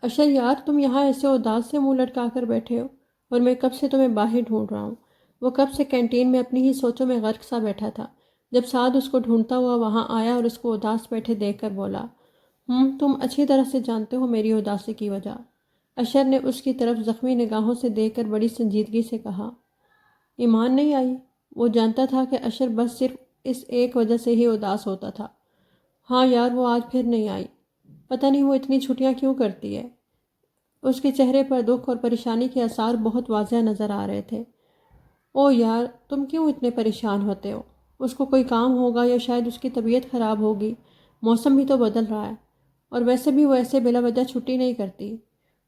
اشر یار، تم یہاں ایسے اداس سے منہ لٹکا کر بیٹھے ہو اور میں کب سے تمہیں باہر ڈھونڈ رہا ہوں۔ وہ کب سے کینٹین میں اپنی ہی سوچوں میں غرق سا بیٹھا تھا جب سعد اس کو ڈھونڈتا ہوا وہاں آیا اور اس کو اداس بیٹھے دیکھ کر بولا، تم اچھی طرح سے جانتے ہو میری اداسی کی وجہ۔ اشر نے اس کی طرف زخمی نگاہوں سے دیکھ کر بڑی سنجیدگی سے کہا، ایمان نہیں آئی؟ وہ جانتا تھا کہ اشر بس صرف اس ایک وجہ سے ہی اداس ہوتا تھا۔ ہاں یار، وہ آج پھر نہیں آئی۔ پتہ نہیں وہ اتنی چھٹیاں کیوں کرتی ہے۔ اس کے چہرے پر دکھ اور پریشانی کے آثار بہت واضح نظر آ رہے تھے۔ او یار، تم کیوں اتنے پریشان ہوتے ہو؟ اس کو کوئی کام ہوگا یا شاید اس کی طبیعت خراب ہوگی۔ موسم بھی تو بدل رہا ہے، اور ویسے بھی وہ ایسے بلا وجہ چھٹی نہیں کرتی۔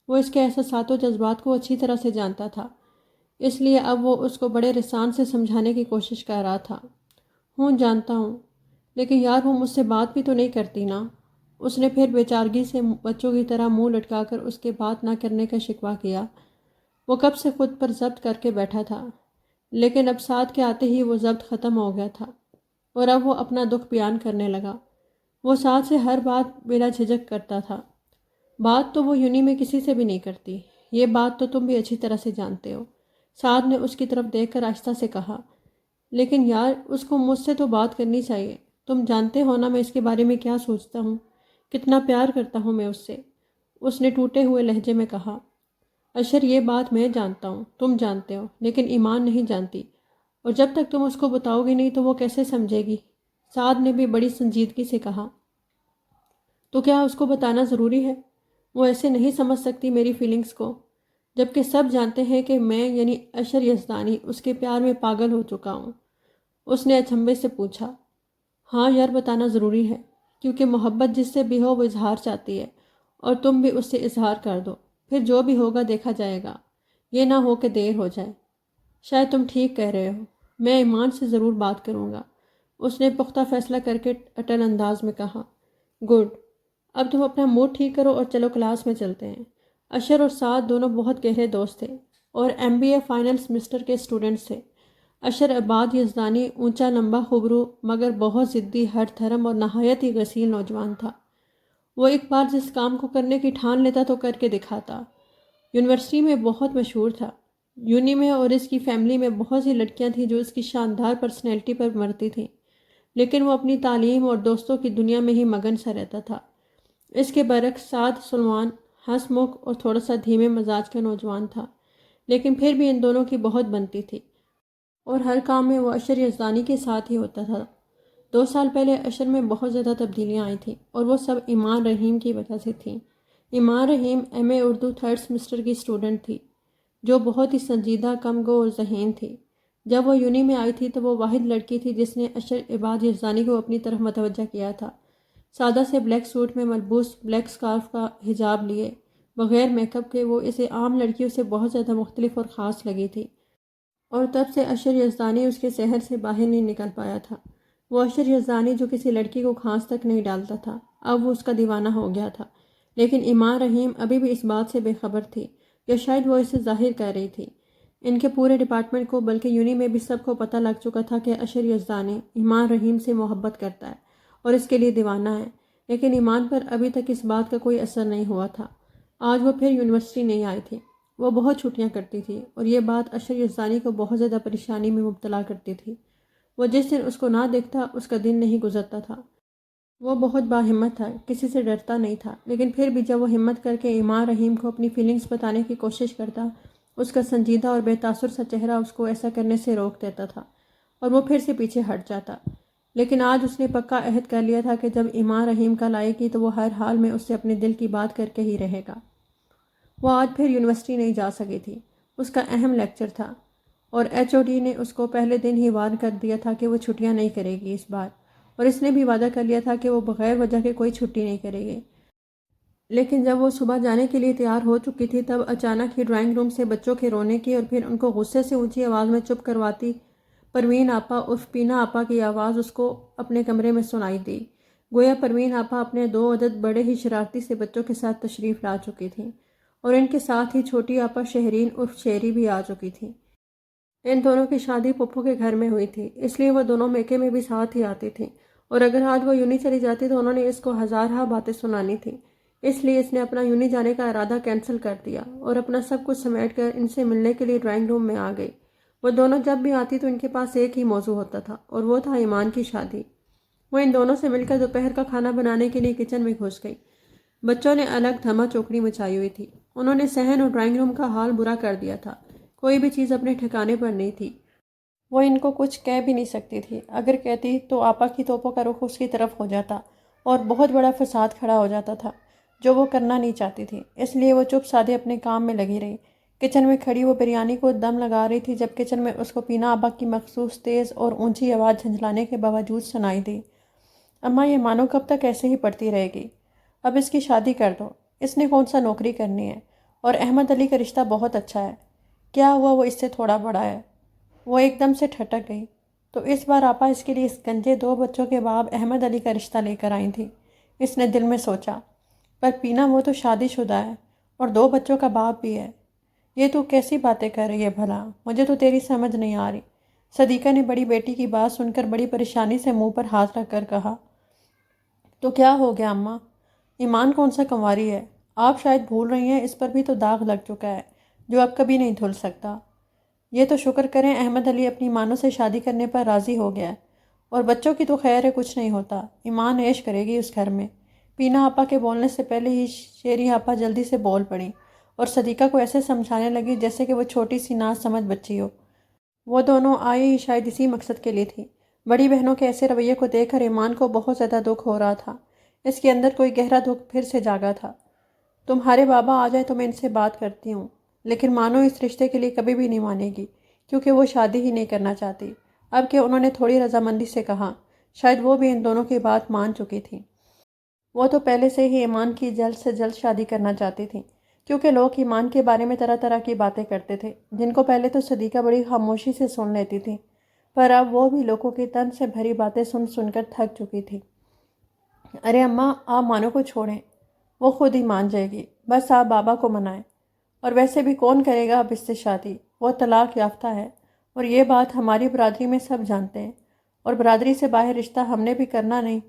وہ اس کے احساسات و جذبات کو اچھی طرح سے جانتا تھا، اس لیے اب وہ اس کو بڑے رسان سے سمجھانے کی کوشش کر رہا تھا۔ جانتا ہوں، لیکن یار وہ مجھ سے بات بھی تو نہیں کرتی نا۔ اس نے پھر بیچارگی سے بچوں کی طرح منہ لٹکا کر اس کے بات نہ کرنے کا شکوہ کیا۔ وہ کب سے خود پر ضبط کر کے بیٹھا تھا، لیکن اب سعد کے آتے ہی وہ ضبط ختم ہو گیا تھا اور اب وہ اپنا دکھ بیان کرنے لگا۔ وہ سعد سے ہر بات بلا جھجک کرتا تھا۔ بات تو وہ یونی میں کسی سے بھی نہیں کرتی، یہ بات تو تم بھی اچھی طرح سے جانتے ہو۔ سعد نے اس کی طرف دیکھ کر آہستہ سے کہا، لیکن یار اس کو مجھ سے تو بات کرنی چاہیے۔ تم جانتے ہو نا میں اس کے بارے میں کیا سوچتا ہوں، کتنا پیار کرتا ہوں میں اس سے، اس نے ٹوٹے ہوئے لہجے میں کہا۔ اشر، یہ بات میں جانتا ہوں، تم جانتے ہو، لیکن ایمان نہیں جانتی، اور جب تک تم اس کو بتاؤ گی نہیں تو وہ کیسے سمجھے گی؟ سعد نے بھی بڑی سنجیدگی سے کہا۔ تو کیا اس کو بتانا ضروری ہے؟ وہ ایسے نہیں سمجھ سکتی میری فیلنگز کو، جبکہ سب جانتے ہیں کہ میں یعنی اشر یزدانی اس کے پیار میں پاگل ہو چکا ہوں۔ اس نے اچنبھے سے پوچھا۔ ہاں یار، بتانا ضروری ہے، کیونکہ محبت جس سے بھی ہو وہ اظہار چاہتی ہے، اور تم بھی اس سے اظہار کر دو، پھر جو بھی ہوگا دیکھا جائے گا، یہ نہ ہو کہ دیر ہو جائے۔ شاید تم ٹھیک کہہ رہے ہو، میں ایمان سے ضرور بات کروں گا، اس نے پختہ فیصلہ کر کے اٹل انداز میں کہا۔ گڈ، اب تم اپنا موڈ ٹھیک کرو اور چلو کلاس میں چلتے ہیں۔ اشر اور سعد دونوں بہت گہرے دوست تھے اور MBA فائنل سمسٹر کے اسٹوڈنٹس تھے۔ اشر عباد یزدانی اونچا لمبا خبرو مگر بہت ضدی، ہر دھرم اور نہایت ہی غسیل نوجوان تھا۔ وہ ایک بار جس کام کو کرنے کی ٹھان لیتا تو کر کے دکھاتا۔ یونیورسٹی میں بہت مشہور تھا، یونی میں، اور اس کی فیملی میں بہت سی لڑکیاں تھیں جو اس کی شاندار پرسنالٹی پر مرتی تھیں، لیکن وہ اپنی تعلیم اور دوستوں کی دنیا میں ہی مگن سا رہتا تھا۔ اس کے برعکس سعد سلمان ہنس مکھ اور تھوڑا سا دھیمے مزاج کا نوجوان تھا، لیکن پھر بھی ان دونوں کی بہت بنتی تھی، اور ہر کام میں وہ اشر یزدانی کے ساتھ ہی ہوتا تھا۔ 2 سال پہلے اشر میں بہت زیادہ تبدیلیاں آئی تھیں، اور وہ سب ایمان رحیم کی وجہ سے تھیں۔ ایمان رحیم MA اردو 3rd سمسٹر کی اسٹوڈنٹ تھی، جو بہت ہی سنجیدہ، کم گو اور ذہین تھی۔ جب وہ یونی میں آئی تھی تو وہ واحد لڑکی تھی جس نے اشر عباد یزدانی کو اپنی طرف متوجہ کیا تھا۔ سادہ سے بلیک سوٹ میں ملبوس، بلیک سکارف کا حجاب لیے، بغیر میک اپ کے، وہ اسے عام لڑکیوں سے بہت زیادہ مختلف اور خاص لگی تھی، اور تب سے اشر یزدانی اس کے شہر سے باہر نہیں نکل پایا تھا۔ وہ اشر یزدانی جو کسی لڑکی کو کھانس تک نہیں ڈالتا تھا، اب وہ اس کا دیوانہ ہو گیا تھا، لیکن ایمان رحیم ابھی بھی اس بات سے بے خبر تھی، یا شاید وہ اسے ظاہر کر رہی تھی۔ ان کے پورے ڈپارٹمنٹ کو، بلکہ یونی میں بھی سب کو پتہ لگ چکا تھا کہ اشر یزدانی ایمان رحیم سے محبت کرتا ہے اور اس کے لیے دیوانہ ہے، لیکن ایمان پر ابھی تک اس بات کا کوئی اثر نہیں ہوا تھا۔ آج وہ پھر یونیورسٹی نہیں آئی تھی۔ وہ بہت چھٹیاں کرتی تھی، اور یہ بات اشر یزدانی کو بہت زیادہ پریشانی میں مبتلا کرتی تھی۔ وہ جس دن اس کو نہ دیکھتا اس کا دن نہیں گزرتا تھا۔ وہ بہت باہمت تھا، کسی سے ڈرتا نہیں تھا، لیکن پھر بھی جب وہ ہمت کر کے ایمان رحیم کو اپنی فیلنگز بتانے کی کوشش کرتا، اس کا سنجیدہ اور بے تاثر سا چہرہ اس کو ایسا کرنے سے روک دیتا تھا، اور وہ پھر سے پیچھے ہٹ جاتا۔ لیکن آج اس نے پکا عہد کر لیا تھا کہ جب ایمان رحیم کل آئے گی تو وہ ہر حال میں اس سے اپنے دل کی بات کر کے ہی رہے گا۔ وہ آج پھر یونیورسٹی نہیں جا سکی تھی، اس کا اہم لیکچر تھا، اور HOD نے اس کو پہلے دن ہی وارن کر دیا تھا کہ وہ چھٹیاں نہیں کرے گی اس بار، اور اس نے بھی وعدہ کر لیا تھا کہ وہ بغیر وجہ کے کوئی چھٹی نہیں کرے گی۔ لیکن جب وہ صبح جانے کے لیے تیار ہو چکی تھی تب اچانک ہی ڈرائنگ روم سے بچوں کے رونے کی اور پھر ان کو غصے سے اونچی آواز میں چپ کرواتی پروین آپا عرف پینا آپا کی آواز اس کو اپنے کمرے میں سنائی دی۔ گویا پروین آپا اپنے 2 عدد بڑے ہی شرارتی سے بچوں کے ساتھ تشریف لا چکی تھیں، اور ان کے ساتھ ہی چھوٹی آپا شہرین عرف شیری بھی آ چکی تھی۔ ان دونوں کی شادی پپھو کے گھر میں ہوئی تھی، اس لیے وہ دونوں میکے میں بھی ساتھ ہی آتی تھیں، اور اگر آج وہ یونی چلی جاتی تو انہوں نے اس کو ہزارہا باتیں سنانی تھیں۔ اس لیے اس نے اپنا یونی جانے کا ارادہ کینسل کر دیا اور اپنا سب کچھ سمیٹ کر ان سے ملنے کے لیے ڈرائنگ روم میں آ گئی۔ وہ دونوں جب بھی آتی تو ان کے پاس ایک ہی موضوع ہوتا تھا اور وہ تھا ایمان کی شادی۔ وہ ان دونوں سے مل کر دوپہر کا کھانا بنانے کے لیے کچن میں گھس گئی۔ بچوں نے الگ دھما چوکڑی مچائی ہوئی تھی۔ انہوں نے صحن اور ڈرائنگ روم کا حال برا کر دیا تھا۔ کوئی بھی چیز اپنے ٹھکانے پر نہیں تھی۔ وہ ان کو کچھ کہہ بھی نہیں سکتی تھی۔ اگر کہتی تو آپا کی توپوں کا رخ اس کی طرف ہو جاتا اور بہت بڑا فساد کھڑا ہو جاتا تھا جو وہ کرنا نہیں چاہتی تھی۔ اس لیے وہ چپ سادھے اپنے کام میں لگی رہی۔ کچن میں کھڑی وہ بریانی کو دم لگا رہی تھی جب کچن میں اس کو پینا آپا کی مخصوص تیز اور اونچی آواز جھنجھلانے کے باوجود سنائی دی۔ اماں یہ مانو کب تک ایسے ہی پڑھتی رہے گی؟ اب اس کی شادی کر دو۔ اس نے کون سا نوکری کرنی ہے؟ اور احمد علی کا رشتہ بہت اچھا ہے۔ کیا ہوا وہ اس سے تھوڑا بڑا ہے؟ وہ ایک دم سے ٹھٹک گئی۔ تو اس بار آپا اس کے لیے اس گنجے 2 بچوں کے باپ احمد علی کا رشتہ لے کر آئی تھی۔ اس نے دل میں سوچا، پر پینا وہ تو شادی شدہ ہے اور 2 بچوں کا باپ بھی ہے۔ یہ تو کیسی باتیں کر رہی ہے بھلا؟ مجھے تو تیری سمجھ نہیں آ رہی۔ صدیقہ نے بڑی بیٹی کی بات سن کر بڑی پریشانی سے منہ پر ہاتھ رکھ کر کہا۔ تو کیا ہو گیا اماں؟ ایمان کون سا کنواری ہے؟ آپ شاید بھول رہی ہیں، اس پر بھی تو داغ لگ چکا ہے جو اب کبھی نہیں دھل سکتا۔ یہ تو شکر کریں احمد علی اپنی مانوں سے شادی کرنے پر راضی ہو گیا ہے، اور بچوں کی تو خیر ہے، کچھ نہیں ہوتا۔ ایمان عیش کرے گی اس گھر میں۔ پینا آپا کے بولنے سے پہلے ہی شیری آپا جلدی سے بول پڑی اور صدیقہ کو ایسے سمجھانے لگی جیسے کہ وہ چھوٹی سی ناز سمجھ بچی ہو۔ وہ دونوں آئی ہی شاید اسی مقصد کے لیے تھی۔ بڑی بہنوں کے ایسے رویے کو دیکھ کر ایمان کو بہت زیادہ دکھ ہو رہا تھا۔ اس کے اندر کوئی گہرا دکھ پھر سے جاگا تھا۔ تمہارے بابا آ جائے تو میں ان سے بات کرتی ہوں، لیکن مانو اس رشتے کے لیے کبھی بھی نہیں مانے گی کیونکہ وہ شادی ہی نہیں کرنا چاہتی۔ اب کہ انہوں نے تھوڑی رضامندی سے کہا، شاید وہ بھی ان دونوں کی بات مان چکی تھی۔ وہ تو پہلے سے ہی ایمان کی جلد سے جلد شادی کرنا چاہتی تھی، کیونکہ لوگ ایمان کے بارے میں طرح طرح کی باتیں کرتے تھے جن کو پہلے تو صدیقہ بڑی خاموشی سے سن لیتی تھی، پر اب وہ بھی لوگوں کی تن سے بھری باتیں سن سن کر تھک چکی تھی۔ ارے اماں، آپ مانو کو چھوڑیں، وہ خود ہی مان جائے گی، بس آپ بابا کو منائیں۔ اور ویسے بھی کون کرے گا اب اس سے شادی؟ وہ طلاق یافتہ ہے اور یہ بات ہماری برادری میں سب جانتے ہیں، اور برادری سے باہر رشتہ ہم نے بھی کرنا نہیں،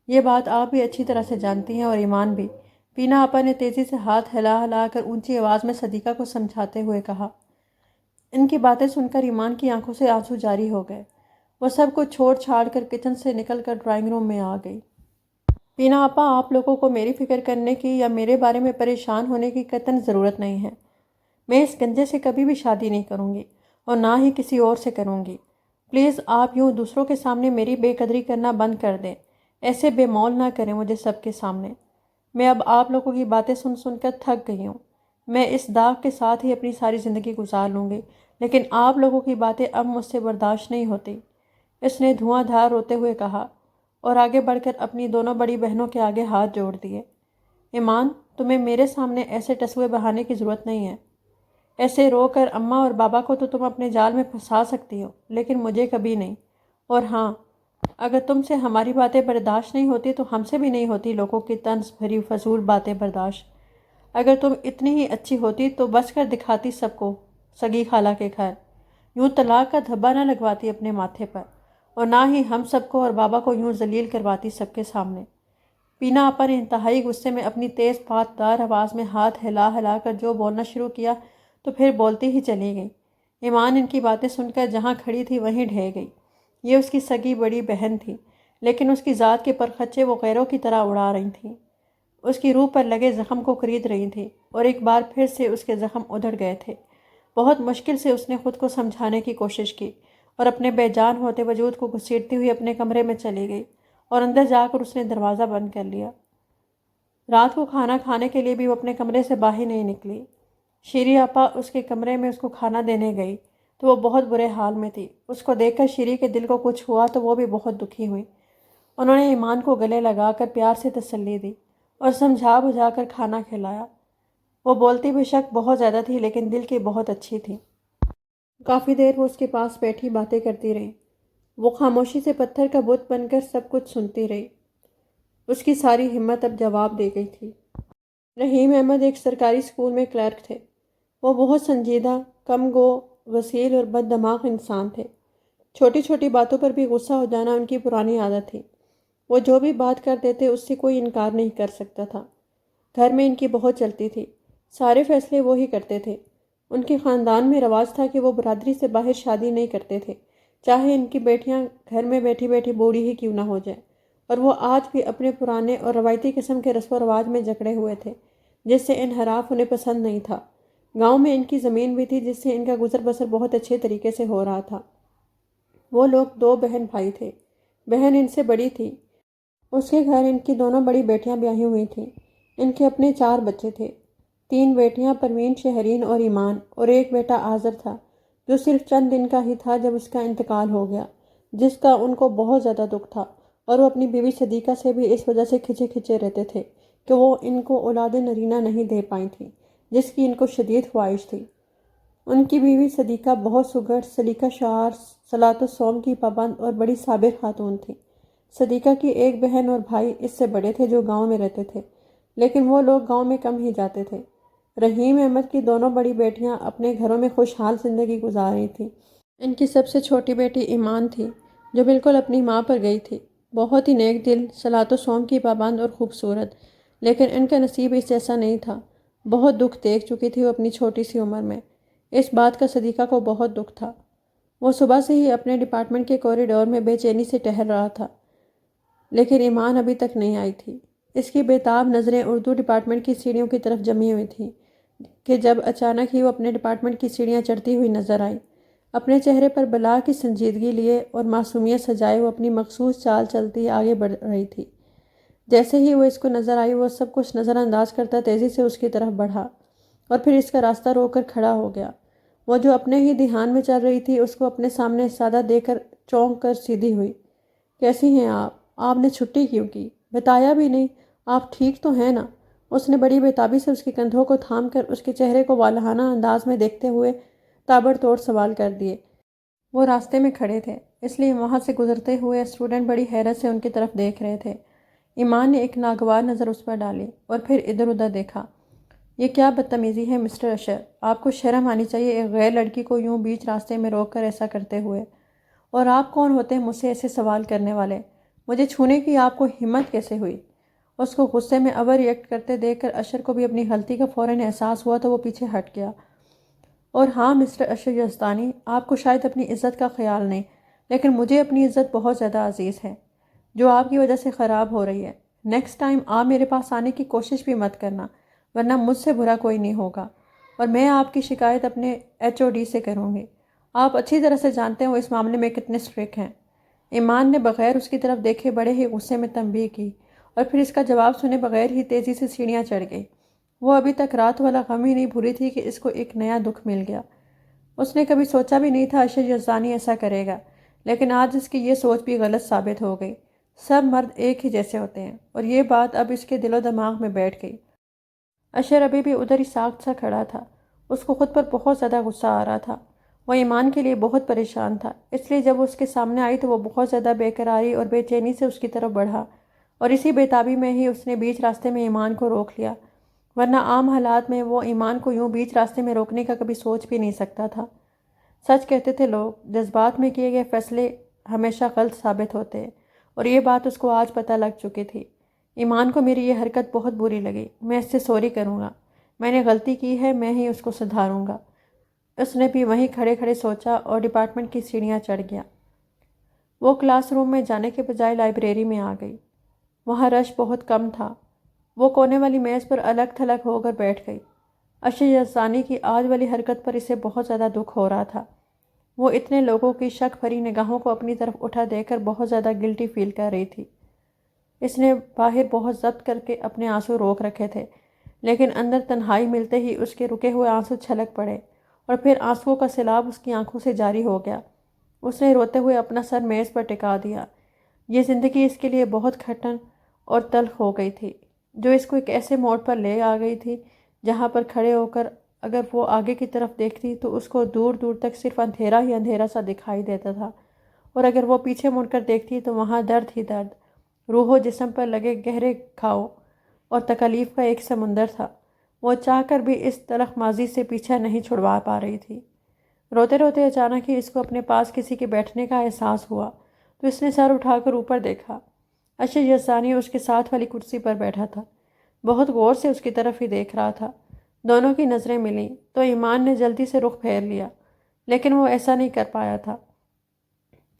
یہ بات آپ بھی اچھی طرح سے جانتی ہیں اور ایمان بھی۔ پینا آپا نے تیزی سے ہاتھ ہلا ہلا کر اونچی آواز میں صدیقہ کو سمجھاتے ہوئے کہا۔ ان کی باتیں سن کر ایمان کی آنکھوں سے آنسو جاری ہو گئے۔ وہ سب کچھ چھوڑ چھاڑ کر کچن سے نکل کر ڈرائنگ روم میں آ گئی۔ پینا آپا، آپ لوگوں کو میری فکر کرنے کی یا میرے بارے میں پریشان ہونے کی قطعاً ضرورت نہیں ہے۔ میں اس گنجے سے کبھی بھی شادی نہیں کروں گی اور نہ ہی کسی اور سے کروں گی۔ پلیز آپ یوں دوسروں کے سامنے میری بے قدری کرنا بند کر دیں، ایسے بے مول نہ کریں مجھے سب کے سامنے۔ میں اب آپ لوگوں کی باتیں سن سن کر تھک گئی ہوں۔ میں اس داغ کے ساتھ ہی اپنی ساری زندگی گزار لوں گی، لیکن آپ لوگوں کی باتیں اب مجھ سے برداشت نہیں ہوتی۔ اس نے دھواں دھار روتے ہوئے کہا اور آگے بڑھ کر اپنی دونوں بڑی بہنوں کے آگے ہاتھ جوڑ دیے۔ ایمان، تمہیں میرے سامنے ایسے ٹسوے بہانے کی ضرورت نہیں ہے۔ ایسے رو کر اماں اور بابا کو تو تم اپنے جال میں پھنسا سکتی ہو، لیکن مجھے کبھی نہیں۔ اور ہاں، اگر تم سے ہماری باتیں برداشت نہیں ہوتی تو ہم سے بھی نہیں ہوتی لوگوں کی طنز بھری فضول باتیں برداشت۔ اگر تم اتنی ہی اچھی ہوتی تو بچ کر دکھاتی سب کو سگی خالہ کے گھر، یوں طلاق کا دھبا نہ لگواتی اپنے ماتھے پر، اور نہ ہی ہم سب کو اور بابا کو یوں ذلیل کرواتی سب کے سامنے۔ پینا آپا نے انتہائی غصے میں اپنی تیز پات دار آواز میں ہاتھ ہلا ہلا کر جو بولنا شروع کیا تو پھر بولتی ہی چلی گئی۔ ایمان ان کی باتیں سن کر جہاں کھڑی تھی وہیں ڈھہ گئی۔ یہ اس کی سگی بڑی بہن تھی، لیکن اس کی ذات کے پرخچے وہ غیروں کی طرح اڑا رہی تھیں، اس کی روح پر لگے زخم کو خرید رہی تھیں، اور ایک بار پھر سے اس کے زخم ادھڑ گئے تھے۔ بہت مشکل سے اس نے خود کو سمجھانے کی کوشش کی اور اپنے بے جان ہوتے وجود کو گھسیٹتی ہوئی اپنے کمرے میں چلی گئی، اور اندر جا کر اس نے دروازہ بند کر لیا۔ رات کو کھانا کھانے کے لیے بھی وہ اپنے کمرے سے باہر نہیں نکلی۔ شیری آپا اس کے کمرے میں اس کو کھانا دینے گئی تو وہ بہت برے حال میں تھی۔ اس کو دیکھ کر شیری کے دل کو کچھ ہوا تو وہ بھی بہت دکھی ہوئی۔ انہوں نے ایمان کو گلے لگا کر پیار سے تسلی دی اور سمجھا بجھا کر کھانا کھلایا۔ وہ بولتی بے شک بہت زیادہ تھی، لیکن دل کی بہت اچھی تھی۔ کافی دیر وہ اس کے پاس بیٹھی باتیں کرتی رہی۔ وہ خاموشی سے پتھر کا بت بن کر سب کچھ سنتی رہی۔ اس کی ساری ہمت اب جواب دے گئی تھی۔ رحیم احمد ایک سرکاری اسکول میں کلرک تھے۔ وہ بہت سنجیدہ، کم گو، غسیل اور بد دماغ انسان تھے۔ چھوٹی چھوٹی باتوں پر بھی غصہ ہو جانا ان کی پرانی عادت تھی۔ وہ جو بھی بات کر دیتے اس سے کوئی انکار نہیں کر سکتا تھا۔ گھر میں ان کی بہت چلتی تھی، سارے فیصلے وہ ہی کرتے تھے۔ ان کے خاندان میں رواج تھا کہ وہ برادری سے باہر شادی نہیں کرتے تھے، چاہے ان کی بیٹیاں گھر میں بیٹھی بیٹھی بوڑھی ہی کیوں نہ ہو جائے، اور وہ آج بھی اپنے پرانے اور روایتی قسم کے رسم و رواج میں جکڑے ہوئے تھے، جس سے انحراف انہیں پسند نہیں تھا۔ گاؤں میں ان کی زمین بھی تھی جس سے ان کا گزر بسر بہت اچھے طریقے سے ہو رہا تھا۔ وہ لوگ 2 بہن بھائی تھے، بہن ان سے بڑی تھی، اس کے گھر ان کی دونوں بڑی بیٹیاں بیاہی ہوئی تھیں۔ ان کے اپنے 4 بچے تھے، 3 بیٹیاں پروین، شہرین اور ایمان، اور ایک بیٹا آذر تھا جو صرف چند دن کا ہی تھا جب اس کا انتقال ہو گیا، جس کا ان کو بہت زیادہ دکھ تھا، اور وہ اپنی بیوی صدیقہ سے بھی اس وجہ سے کھچے کھچے رہتے تھے کہ وہ ان کو اولاد نرینہ نہیں دے پائی تھی جس کی ان کو شدید خواہش تھی۔ ان کی بیوی صدیقہ بہت سگڑ، سلیقہ شعار، صلاۃ و صوم کی پابند اور بڑی صابر خاتون تھی۔ صدیقہ کی ایک بہن اور بھائی اس سے بڑے تھے جو گاؤں میں رہتے تھے، لیکن وہ لوگ گاؤں میں کم ہی جاتے تھے۔ رحیم احمد کی دونوں بڑی بیٹیاں اپنے گھروں میں خوشحال زندگی گزار رہی تھیں۔ ان کی سب سے چھوٹی بیٹی ایمان تھی جو بالکل اپنی ماں پر گئی تھی، بہت ہی نیک دل، صلاۃ و صوم کی پابند اور خوبصورت، لیکن ان کا نصیب اس جیسا نہیں تھا۔ بہت دکھ دیکھ چکی تھی وہ اپنی چھوٹی سی عمر میں، اس بات کا صدیقہ کو بہت دکھ تھا۔ وہ صبح سے ہی اپنے ڈپارٹمنٹ کے کوریڈور میں بے چینی سے ٹہل رہا تھا، لیکن ایمان ابھی تک نہیں آئی تھی۔ اس کی بےتاب نظریں اردو ڈپارٹمنٹ کی سیڑھیوں کی طرف جمی ہوئی تھیں کہ جب اچانک ہی وہ اپنے ڈپارٹمنٹ کی سیڑھیاں چڑھتی ہوئی نظر آئی۔ اپنے چہرے پر بلا کی سنجیدگی لیے اور معصومیت سجائے وہ اپنی مخصوص چال چلتی آگے بڑھ رہی تھی۔ جیسے ہی وہ اس کو نظر آئی، وہ سب کچھ نظر انداز کرتا تیزی سے اس کی طرف بڑھا اور پھر اس کا راستہ روک کر کھڑا ہو گیا۔ وہ جو اپنے ہی دھیان میں چل رہی تھی، اس کو اپنے سامنے سادہ دیکھ کر چونک کر سیدھی ہوئی۔ کیسی ہیں آپ نے چھٹی کیوں کی؟ بتایا بھی نہیں، آپ ٹھیک تو ہیں نا؟ اس نے بڑی بےتابی سے اس کے کندھوں کو تھام کر اس کے چہرے کو والہانہ انداز میں دیکھتے ہوئے تابڑ توڑ سوال کر دیے۔ وہ راستے میں کھڑے تھے، اس لیے وہاں سے گزرتے ہوئے اسٹوڈنٹ بڑی حیرت سے ان کی طرف دیکھ رہے تھے۔ ایمان نے ایک ناگوار نظر اس پر ڈالی اور پھر ادھر ادھر دیکھا۔ یہ کیا بدتمیزی ہے مسٹر اشر، آپ کو شرم آنی چاہیے ایک غیر لڑکی کو یوں بیچ راستے میں روک کر ایسا کرتے ہوئے۔ اور آپ کون ہوتے ہیں مجھ سے ایسے سوال کرنے والے؟ مجھے چھونے کی آپ کو ہمت کیسے ہوئی؟ اس کو غصے میں اوور ریئیکٹ کرتے دیکھ کر اشر کو بھی اپنی غلطی کا فوراً احساس ہوا تو وہ پیچھے ہٹ گیا۔ اور ہاں مسٹر اشر یزدانی، آپ کو شاید اپنی عزت کا خیال نہیں، لیکن مجھے اپنی عزت بہت زیادہ عزیز ہے، جو آپ کی وجہ سے خراب ہو رہی ہے۔ نیکسٹ ٹائم آپ میرے پاس آنے کی کوشش بھی مت کرنا، ورنہ مجھ سے برا کوئی نہیں ہوگا، اور میں آپ کی شکایت اپنے HOD سے کروں گی۔ آپ اچھی طرح سے جانتے ہیں وہ اس معاملے میں کتنے اسٹرکٹ ہیں۔ ایمان نے بغیر اس کی طرف دیکھے بڑے ہی غصے میں تنبیہ کی اور پھر اس کا جواب سنے بغیر ہی تیزی سے سیڑھیاں چڑھ گئی۔ وہ ابھی تک رات والا غم ہی نہیں بھولی تھی کہ اس کو ایک نیا دکھ مل گیا۔ اس نے کبھی سوچا بھی نہیں تھا اشر یزدانی ایسا کرے گا، لیکن آج اس کی یہ سوچ بھی غلط ثابت ہو گئی۔ سب مرد ایک ہی جیسے ہوتے ہیں، اور یہ بات اب اس کے دل و دماغ میں بیٹھ گئی۔ اشر ابھی بھی ادھر ہی ساکت سا کھڑا تھا، اس کو خود پر بہت زیادہ غصہ آ رہا تھا۔ وہ ایمان کے لیے بہت پریشان تھا، اس لیے جب وہ اس کے سامنے آئی تو وہ بہت زیادہ بے قراری اور بے چینی سے اس کی طرف بڑھا، اور اسی بےتابی میں ہی اس نے بیچ راستے میں ایمان کو روک لیا، ورنہ عام حالات میں وہ ایمان کو یوں بیچ راستے میں روکنے کا کبھی سوچ بھی نہیں سکتا تھا۔ سچ کہتے تھے لوگ، جذبات میں کیے گئے فیصلے ہمیشہ غلط ثابت ہوتے ہیں، اور یہ بات اس کو آج پتہ لگ چکی تھی۔ ایمان کو میری یہ حرکت بہت بری لگی، میں اس سے سوری کروں گا، میں نے غلطی کی ہے، میں ہی اس کو سدھاروں گا۔ اس نے بھی وہیں کھڑے کھڑے سوچا اور ڈپارٹمنٹ کی سیڑھیاں چڑھ گیا۔ وہ کلاس روم میں جانے کے بجائے لائبریری میں آ گئی۔ وہاں رش بہت کم تھا۔ وہ کونے والی میز پر الگ تھلگ ہو کر بیٹھ گئی۔ اشر یزدانی کی آج والی حرکت پر اسے بہت زیادہ دکھ ہو رہا تھا۔ وہ اتنے لوگوں کی شک بھری نگاہوں کو اپنی طرف اٹھا دے کر بہت زیادہ گلٹی فیل کر رہی تھی۔ اس نے باہر بہت ضبط کر کے اپنے آنسو روک رکھے تھے، لیکن اندر تنہائی ملتے ہی اس کے رکے ہوئے آنسو چھلک پڑے اور پھر آنسوؤں کا سیلاب اس کی آنکھوں سے جاری ہو گیا۔ اس نے روتے ہوئے اپنا سر میز پر ٹکا دیا۔ یہ زندگی اس کے لیے بہت کھٹن اور تلخ ہو گئی تھی، جو اس کو ایک ایسے موڑ پر لے آ گئی تھی جہاں پر کھڑے ہو کر اگر وہ آگے کی طرف دیکھتی تو اس کو دور دور تک صرف اندھیرا ہی اندھیرا سا دکھائی دیتا تھا، اور اگر وہ پیچھے مڑ کر دیکھتی تو وہاں درد ہی درد، روح و جسم پر لگے گہرے گھاؤ اور تکالیف کا ایک سمندر تھا۔ وہ چاہ کر بھی اس تلخ ماضی سے پیچھا نہیں چھڑوا پا رہی تھی۔ روتے روتے اچانک ہی اس کو اپنے پاس کسی کے بیٹھنے کا احساس ہوا تو اس نے سر اٹھا کر اوپر دیکھا۔ اشر یزدانی اس کے ساتھ والی کرسی پر بیٹھا تھا۔ بہت غور سے اس کی طرف ہی دیکھ رہا تھا۔ دونوں کی نظریں ملیں تو ایمان نے جلدی سے رخ پھیر لیا، لیکن وہ ایسا نہیں کر پایا تھا۔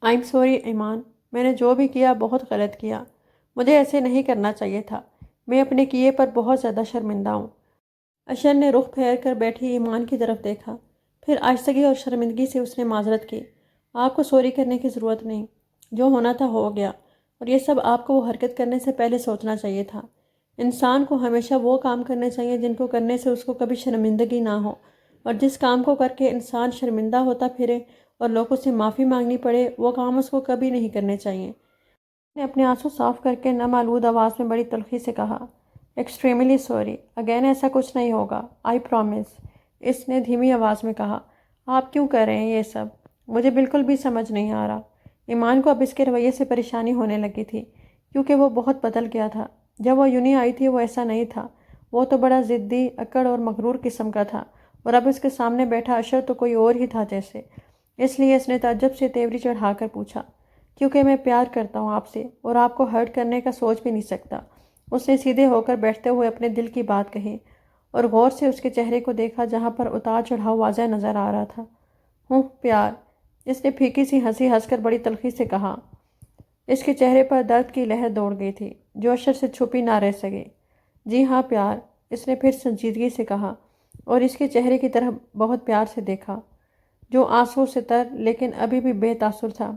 آئی ایم سوری ایمان، میں نے جو بھی کیا بہت غلط کیا، مجھے ایسے نہیں کرنا چاہیے تھا، میں اپنے کیے پر بہت زیادہ شرمندہ ہوں۔ اشر نے رخ پھیر کر بیٹھی ایمان کی طرف دیکھا، پھر آہستگی اور شرمندگی سے اس نے معذرت کی۔ آپ کو سوری کرنے کی ضرورت نہیں، جو ہونا تھا ہو گیا، اور یہ سب آپ کو وہ حرکت کرنے سے پہلے سوچنا چاہیے تھا۔ انسان کو ہمیشہ وہ کام کرنے چاہیے جن کو کرنے سے اس کو کبھی شرمندگی نہ ہو، اور جس کام کو کر کے انسان شرمندہ ہوتا پھرے اور لوگوں سے معافی مانگنی پڑے، وہ کام اس کو کبھی نہیں کرنے چاہیے۔ نے اپنے آنسو صاف کر کے نم آلود آواز میں بڑی تلخی سے کہا، ایکسٹریملی سوری، اگین ایسا کچھ نہیں ہوگا، آئی پرومس۔ اس نے دھیمی آواز میں کہا، آپ کیوں کر رہے ہیں یہ سب؟ مجھے بالکل بھی سمجھ نہیں آ رہا۔ ایمان کو اب اس کے رویے سے پریشانی ہونے لگی تھی، کیونکہ وہ بہت بدل گیا تھا۔ جب وہ یونی آئی تھی وہ ایسا نہیں تھا، وہ تو بڑا ضدی، اکڑ اور مغرور قسم کا تھا، اور اب اس کے سامنے بیٹھا اشر تو کوئی اور ہی تھا جیسے۔ اس لیے اس نے تعجب سے تیوری چڑھا کر پوچھا، کیونکہ میں پیار کرتا ہوں آپ سے، اور آپ کو ہرٹ کرنے کا سوچ بھی نہیں سکتا۔ اس نے سیدھے ہو کر بیٹھتے ہوئے اپنے دل کی بات کہی، اور غور سے اس کے چہرے کو دیکھا جہاں پر اتار چڑھاؤ واضح نظر آ رہا تھا۔ پیار، اس نے پھیکی سی ہنسی ہنس کر بڑی تلخی سے کہا۔ اس کے چہرے پر درد کی لہر دوڑ گئی تھی، جو اشر سے چھپی نہ رہ سکے۔ جی ہاں پیار، اس نے پھر سنجیدگی سے کہا، اور اس کے چہرے کی طرف بہت پیار سے دیکھا، جو آنسو سے تر لیکن ابھی بھی بے تاثر تھا۔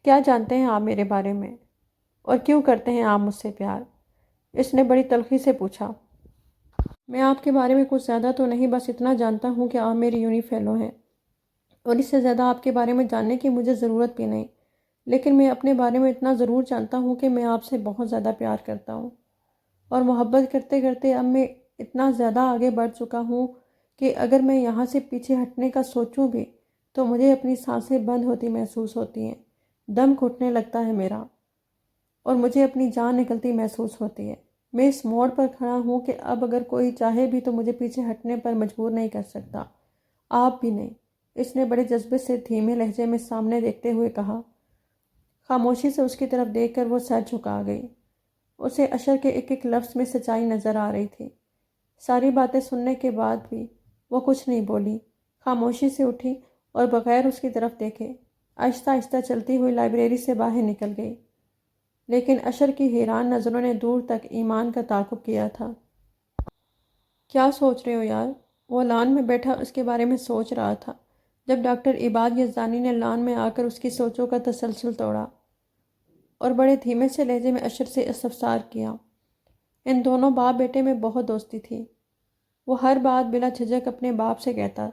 کیا جانتے ہیں آپ میرے بارے میں، اور کیوں کرتے ہیں آپ مجھ سے پیار؟ اس نے بڑی تلخی سے پوچھا۔ میں آپ کے بارے میں کچھ زیادہ تو نہیں، بس اتنا جانتا ہوں کہ آپ میری یونی فیلو ہیں، اور اس سے زیادہ آپ کے بارے میں جاننے کی مجھے ضرورت بھی نہیں۔ لیکن میں اپنے بارے میں اتنا ضرور جانتا ہوں کہ میں آپ سے بہت زیادہ پیار کرتا ہوں، اور محبت کرتے کرتے اب میں اتنا زیادہ آگے بڑھ چکا ہوں کہ اگر میں یہاں سے پیچھے ہٹنے کا سوچوں بھی تو مجھے اپنی سانسیں بند ہوتی محسوس ہوتی ہیں، دم گھٹنے لگتا ہے میرا، اور مجھے اپنی جان نکلتی محسوس ہوتی ہے۔ میں اس موڑ پر کھڑا ہوں کہ اب اگر کوئی چاہے بھی تو مجھے پیچھے ہٹنے پر مجبور نہیں کر سکتا، آپ بھی نہیں۔ اس نے بڑے جذبے سے دھیمے لہجے میں سامنے دیکھتے ہوئے کہا۔ خاموشی سے اس کی طرف دیکھ کر وہ سر جھکا گئی۔ اسے اشر کے ایک ایک لفظ میں سچائی نظر آ رہی تھی۔ ساری باتیں سننے کے بعد بھی وہ کچھ نہیں بولی، خاموشی سے اٹھی اور بغیر اس کی طرف دیکھے آہستہ آہستہ چلتی ہوئی لائبریری سے باہر نکل گئی۔ لیکن اشر کی حیران نظروں نے دور تک ایمان کا تعاقب کیا تھا۔ کیا سوچ رہے ہو یار؟ وہ لان میں بیٹھا اس کے بارے میں سوچ رہا تھا جب ڈاکٹر عباد یزدانی نے لان میں آ کر اس کی سوچوں کا تسلسل توڑا اور بڑے دھیمے سے لہجے میں اشر سے استفسار کیا۔ ان دونوں باپ بیٹے میں بہت دوستی تھی۔ وہ ہر بات بلا جھجک اپنے باپ سے کہتا،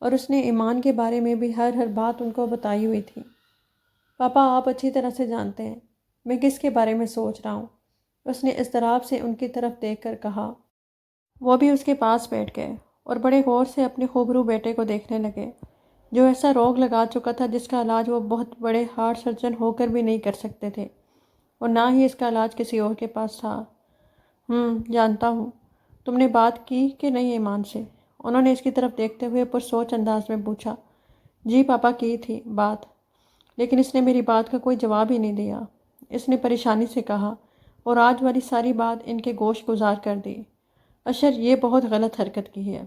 اور اس نے ایمان کے بارے میں بھی ہر بات ان کو بتائی ہوئی تھی۔ پاپا، آپ اچھی طرح سے جانتے ہیں میں کس کے بارے میں سوچ رہا ہوں، اس نے اضطراب سے ان کی طرف دیکھ کر کہا۔ وہ بھی اس کے پاس بیٹھ گئے اور بڑے غور سے اپنے خوبرو بیٹے کو دیکھنے لگے، جو ایسا روگ لگا چکا تھا جس کا علاج وہ بہت بڑے ہارٹ سرجن ہو کر بھی نہیں کر سکتے تھے، اور نہ ہی اس کا علاج کسی اور کے پاس تھا۔ جانتا ہوں۔ تم نے بات کی کہ نہیں ایمان سے؟ انہوں نے اس کی طرف دیکھتے ہوئے پرسوچ انداز میں پوچھا۔ جی پاپا، کی تھی بات، لیکن اس نے میری بات کا کوئی جواب ہی نہیں دیا، اس نے پریشانی سے کہا، اور آج والی ساری بات ان کے گوش گزار کر دی۔ اشر، یہ بہت غلط حرکت کی ہے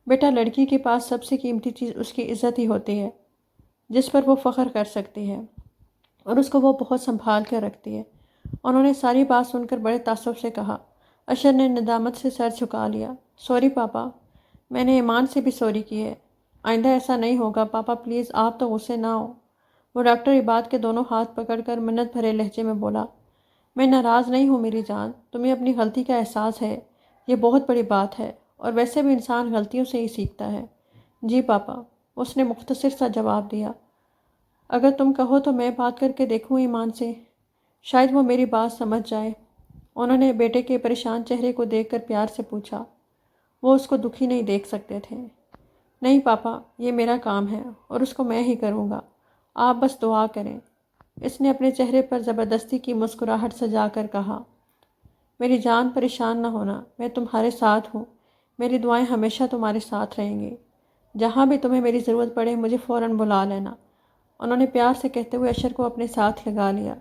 بیٹا۔ لڑکی کے پاس سب سے قیمتی چیز اس کی عزت ہی ہوتی ہے، جس پر وہ فخر کر سکتی ہے، اور اس کو وہ بہت سنبھال کر رکھتی ہے۔ انہوں نے ساری بات سن کر بڑے تعصب سے کہا۔ اشر نے ندامت سے سر جھکا لیا۔ سوری پاپا، میں نے ایمان سے بھی سوری کی ہے، آئندہ ایسا نہیں ہوگا پاپا، پلیز آپ تو غصے نہ ہو۔ وہ ڈاکٹر عباد کے دونوں ہاتھ پکڑ کر منت بھرے لہجے میں بولا۔ میں ناراض نہیں ہوں میری جان، تمہیں اپنی غلطی کا احساس ہے، یہ بہت بڑی بات ہے، اور ویسے بھی انسان غلطیوں سے ہی سیکھتا ہے۔ جی پاپا، اس نے مختصر سا جواب دیا۔ اگر تم کہو تو میں بات کر کے دیکھوں ایمان سے، شاید وہ میری بات سمجھ جائے۔ انہوں نے بیٹے کے پریشان چہرے کو دیکھ کر پیار سے پوچھا۔ وہ اس کو دکھی نہیں دیکھ سکتے تھے۔ نہیں پاپا، یہ میرا کام ہے اور اس کو میں ہی کروں گا، آپ بس دعا کریں۔ اس نے اپنے چہرے پر زبردستی کی مسکراہٹ سجا کر کہا۔ میری جان، پریشان نہ ہونا، میں تمہارے ساتھ ہوں، میری دعائیں ہمیشہ تمہارے ساتھ رہیں گی۔ جہاں بھی تمہیں میری ضرورت پڑے مجھے فوراً بلا لینا۔ انہوں نے پیار سے کہتے ہوئے اشر کو اپنے ساتھ لگا لیا،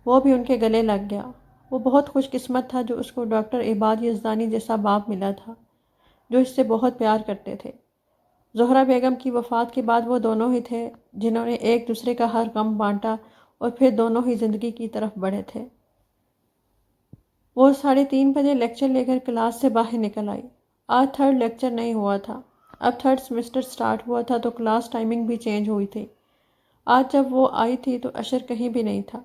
وہ بھی ان کے گلے لگ گیا، وہ بہت خوش قسمت تھا جو اس کو ڈاکٹر عباد یزدانی جیسا باپ ملا تھا جو اس سے بہت پیار کرتے تھے۔ زہرہ بیگم کی وفات کے بعد وہ دونوں ہی تھے جنہوں نے ایک دوسرے کا ہر غم بانٹا اور پھر دونوں ہی زندگی کی طرف بڑھے تھے۔ وہ 3:30 بجے لیکچر لے کر کلاس سے باہر نکل آئی۔ آج تھرڈ لیکچر نہیں ہوا تھا، اب تھرڈ سیمسٹر سٹارٹ ہوا تھا تو کلاس ٹائمنگ بھی چینج ہوئی تھی۔ آج جب وہ آئی تھی تو اشر کہیں بھی نہیں تھا۔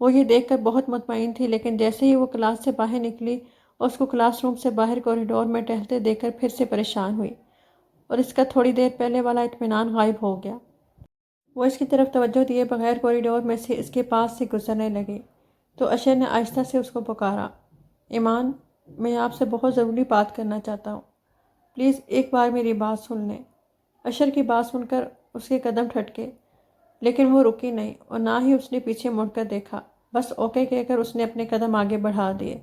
وہ یہ دیکھ کر بہت مطمئن تھی، لیکن جیسے ہی وہ کلاس سے باہر نکلی اور اس کو کلاس روم سے باہر کوریڈور میں ٹہلتے دیکھ کر پھر سے پریشان ہوئی اور اس کا تھوڑی دیر پہلے والا اطمینان غائب ہو گیا۔ وہ اس کی طرف توجہ دیے بغیر کوریڈور میں سے اس کے پاس سے گزرنے لگی تو اشر نے آہستہ سے اس کو پکارا، ایمان، میں آپ سے بہت ضروری بات کرنا چاہتا ہوں، پلیز ایک بار میری بات سن لیں۔ اشر کی بات سن کر اس کے قدم ٹھٹکے، لیکن وہ رکی نہیں اور نہ ہی اس نے پیچھے مڑ کر دیکھا، بس اوکے کہہ کر اس نے اپنے قدم آگے بڑھا دیے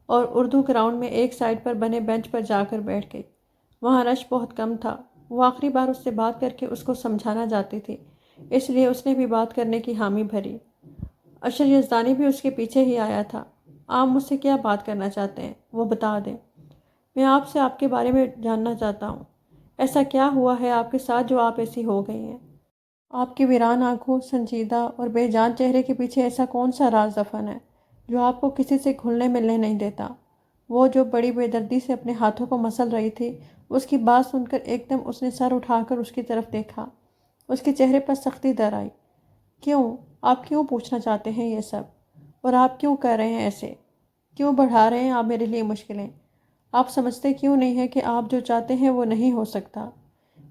اور اردو گراؤنڈ میں ایک سائڈ پر بنے بینچ پر جا کر بیٹھ گئی۔ وہاں رش بہت کم تھا۔ وہ آخری بار اس سے بات کر کے اس کو سمجھانا چاہتی تھی، اس لیے اس نے بھی بات کرنے کی حامی بھری۔ اشر یزدانی بھی اس کے پیچھے ہی آیا تھا۔ آپ مجھ سے کیا بات کرنا چاہتے ہیں وہ بتا دیں۔ میں آپ سے آپ کے بارے میں جاننا چاہتا ہوں، ایسا کیا ہوا ہے آپ کے ساتھ جو آپ ایسی ہو گئی ہیں؟ آپ کی ویران آنکھوں، سنجیدہ اور بے جان چہرے کے پیچھے ایسا کون سا راز دفن ہے جو آپ کو کسی سے گھلنے ملنے نہیں دیتا؟ وہ جو بڑی بے دردی سے اپنے ہاتھوں کو مسل رہی تھی، اس کی بات سن کر ایک دم اس نے سر اٹھا کر اس کی طرف دیکھا۔ اس کے چہرے پر سختی در آئی۔ کیوں؟ آپ کیوں پوچھنا چاہتے ہیں یہ سب؟ اور آپ کیوں کر رہے ہیں ایسے؟ کیوں بڑھا رہے ہیں آپ میرے لیے مشکلیں؟ آپ سمجھتے کیوں نہیں ہیں کہ آپ جو چاہتے ہیں وہ نہیں ہو سکتا؟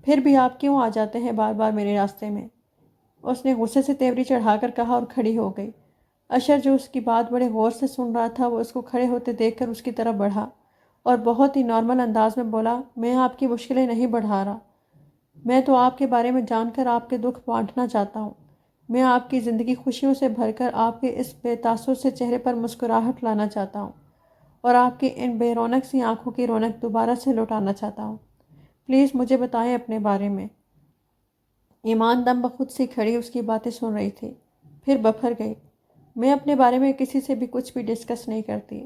پھر بھی آپ کیوں آ جاتے ہیں بار بار میرے راستے میں؟ اس نے غصے سے تیوری چڑھا کر کہا اور کھڑی ہو گئی۔ اشر جو اس کی بات بڑے غور سے سن رہا تھا، وہ اس کو کھڑے ہوتے دیکھ کر اس کی طرف بڑھا اور بہت ہی نارمل انداز میں بولا، میں آپ کی مشکلیں نہیں بڑھا رہا، میں تو آپ کے بارے میں جان کر آپ کے دکھ بانٹنا چاہتا ہوں۔ میں آپ کی زندگی خوشیوں سے بھر کر آپ کے اس بے تاثر سے چہرے پر مسکراہٹ لانا چاہتا ہوں اور آپ کی ان بے رونق سی آنکھوں کی رونق دوبارہ سے لوٹانا چاہتا ہوں۔ پلیز مجھے بتائیں اپنے بارے میں۔ ایمان دم بخود سی کھڑی اس کی باتیں سن رہی تھی، پھر بفر گئی۔ میں اپنے بارے میں کسی سے بھی کچھ بھی ڈسکس نہیں کرتی،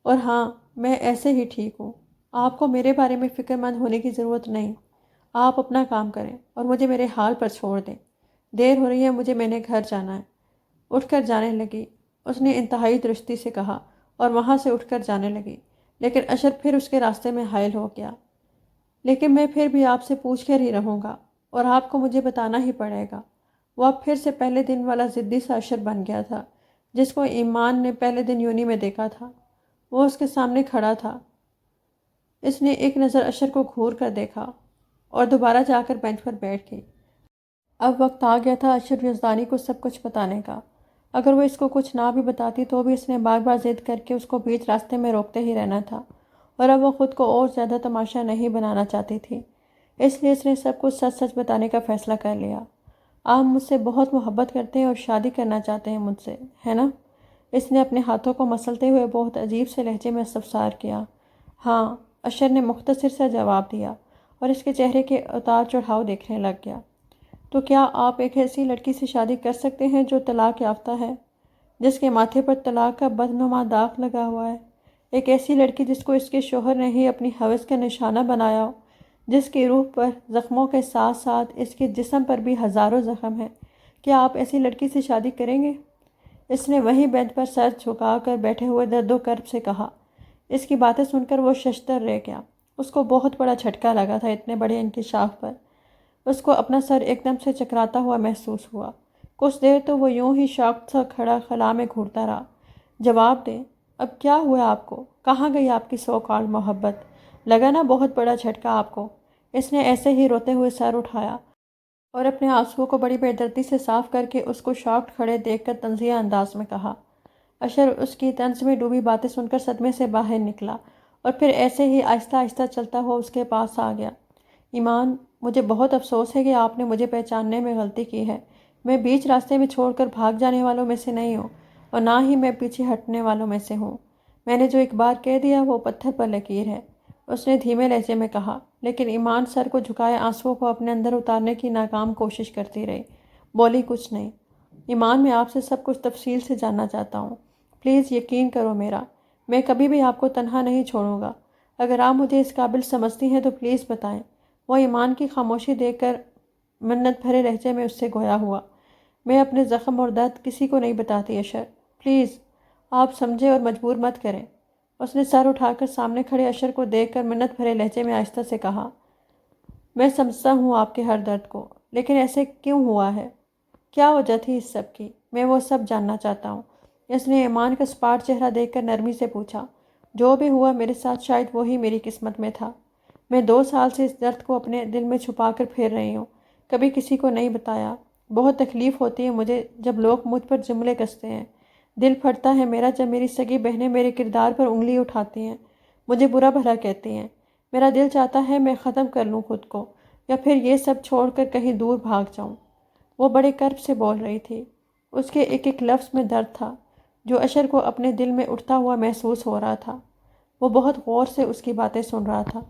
اور ہاں، میں ایسے ہی ٹھیک ہوں۔ آپ کو میرے بارے میں فکر مند ہونے کی ضرورت نہیں۔ آپ اپنا کام کریں اور مجھے میرے حال پر چھوڑ دیں۔ دیر ہو رہی ہے، میں نے گھر جانا ہے۔ اٹھ کر جانے لگی، اس نے انتہائی درستی سے کہا اور وہاں سے اٹھ کر جانے لگی، لیکن اشر پھر اس کے راستے میں حائل ہو گیا۔ لیکن میں پھر بھی آپ سے پوچھ کر ہی رہوں گا اور آپ کو مجھے بتانا ہی پڑے گا۔ وہ اب پھر سے پہلے دن والا ضدی سا اشر بن گیا تھا جس کو ایمان نے پہلے دن یونی میں دیکھا تھا۔ وہ اس کے سامنے کھڑا تھا۔ اس نے ایک نظر اشر کو گھور کر دیکھا اور دوبارہ جا کر بینچ پر بیٹھ گئی۔ اب وقت آ گیا تھا اشر یزدانی کو سب کچھ بتانے کا۔ اگر وہ اس کو کچھ نہ بھی بتاتی تو بھی اس نے بار بار ضد کر کے اس کو بیچ راستے میں روکتے ہی رہنا تھا، اور اب وہ خود کو اور زیادہ تماشا نہیں بنانا چاہتی تھی، اس لیے اس نے سب کچھ سچ سچ بتانے کا فیصلہ کر لیا۔ آپ مجھ سے بہت محبت کرتے ہیں اور شادی کرنا چاہتے ہیں مجھ سے، ہے نا؟ اس نے اپنے ہاتھوں کو مسلتے ہوئے بہت عجیب سے لہجے میں استفسار کیا۔ ہاں، اشر نے مختصر سا جواب دیا اور اس کے چہرے کے اتار چڑھاؤ دیکھنے لگ گیا۔ تو کیا آپ ایک ایسی لڑکی سے شادی کر سکتے ہیں جو طلاق یافتہ ہے، جس کے ماتھے پر طلاق کا بدنما داغ لگا ہوا ہے؟ ایک ایسی لڑکی جس کو اس کے شوہر نے ہی اپنی ہوس کا نشانہ بنایا ہو، جس کی روح پر زخموں کے ساتھ ساتھ اس کے جسم پر بھی ہزاروں زخم ہیں؟ کیا آپ ایسی لڑکی سے شادی کریں گے؟ اس نے وہیں بینچ پر سر جھکا کر بیٹھے ہوئے درد و کرب سے کہا۔ اس کی باتیں سن کر وہ ششدر رہ گیا۔ اس کو بہت بڑا جھٹکا لگا تھا اتنے بڑے انکشاف پر۔ اس کو اپنا سر ایک دم سے چکراتا ہوا محسوس ہوا۔ کچھ دیر تو وہ یوں ہی شاکڈ سا کھڑا خلا میں گھورتا رہا۔ جواب دیں، اب کیا ہوا آپ کو؟ کہاں گئی آپ کی سو کالڈ محبت؟ لگا نا بہت بڑا جھٹکا آپ کو؟ اس نے ایسے ہی روتے ہوئے سر اٹھایا اور اپنے آنسوؤں کو بڑی بے دردی سے صاف کر کے اس کو شاکڈ کھڑے دیکھ کر طنزیہ انداز میں کہا۔ اشر اس کی طنز میں ڈوبی باتیں سن کر صدمے سے باہر نکلا اور پھر ایسے ہی آہستہ آہستہ چلتا ہوا اس کے پاس آ گیا۔ ایمان، مجھے بہت افسوس ہے کہ آپ نے مجھے پہچاننے میں غلطی کی ہے۔ میں بیچ راستے میں چھوڑ کر بھاگ جانے والوں میں سے نہیں ہوں، اور نہ ہی میں پیچھے ہٹنے والوں میں سے ہوں۔ میں نے جو ایک بار کہہ دیا وہ پتھر پر لکیر ہے، اس نے دھیمے لہجے میں کہا، لیکن ایمان سر کو جھکائے آنسوؤں کو اپنے اندر اتارنے کی ناکام کوشش کرتی رہی، بولی کچھ نہیں۔ ایمان، میں آپ سے سب کچھ تفصیل سے جاننا چاہتا ہوں۔ پلیز یقین کرو میرا، میں کبھی بھی آپ کو تنہا نہیں چھوڑوں گا۔ اگر آپ مجھے اس قابل سمجھتی ہیں تو پلیز بتائیں۔ وہ ایمان کی خاموشی دیکھ کر منت بھرے لہجے میں اس سے گویا ہوا، میں اپنے زخم اور درد کسی کو نہیں بتاتی اشر، پلیز آپ سمجھے اور مجبور مت کریں۔ اس نے سر اٹھا کر سامنے کھڑے اشر کو دیکھ کر منت بھرے لہجے میں آہستہ سے کہا، میں سمجھتا ہوں آپ کے ہر درد کو، لیکن ایسے کیوں ہوا ہے؟ کیا وجہ تھی اس سب کی؟ میں وہ سب جاننا چاہتا ہوں۔ اس نے ایمان کا سپاٹ چہرہ دیکھ کر نرمی سے پوچھا، جو بھی ہوا میرے ساتھ شاید وہی میری قسمت میں تھا۔ میں 2 سال سے اس درد کو اپنے دل میں چھپا کر پھر رہی ہوں، کبھی کسی کو نہیں بتایا۔ بہت تکلیف ہوتی ہے مجھے جب لوگ مجھ پر جملے کستے ہیں، دل پھٹتا ہے میرا جب میری سگی بہنیں میرے کردار پر انگلی اٹھاتی ہیں، مجھے برا بھلا کہتی ہیں۔ میرا دل چاہتا ہے میں ختم کر لوں خود کو، یا پھر یہ سب چھوڑ کر کہیں دور بھاگ جاؤں۔ وہ بڑے کرب سے بول رہی تھی، اس کے ایک ایک لفظ میں درد تھا جو اشر کو اپنے دل میں اٹھتا ہوا محسوس ہو رہا تھا۔ وہ بہت غور سے اس کی باتیں سن رہا تھا۔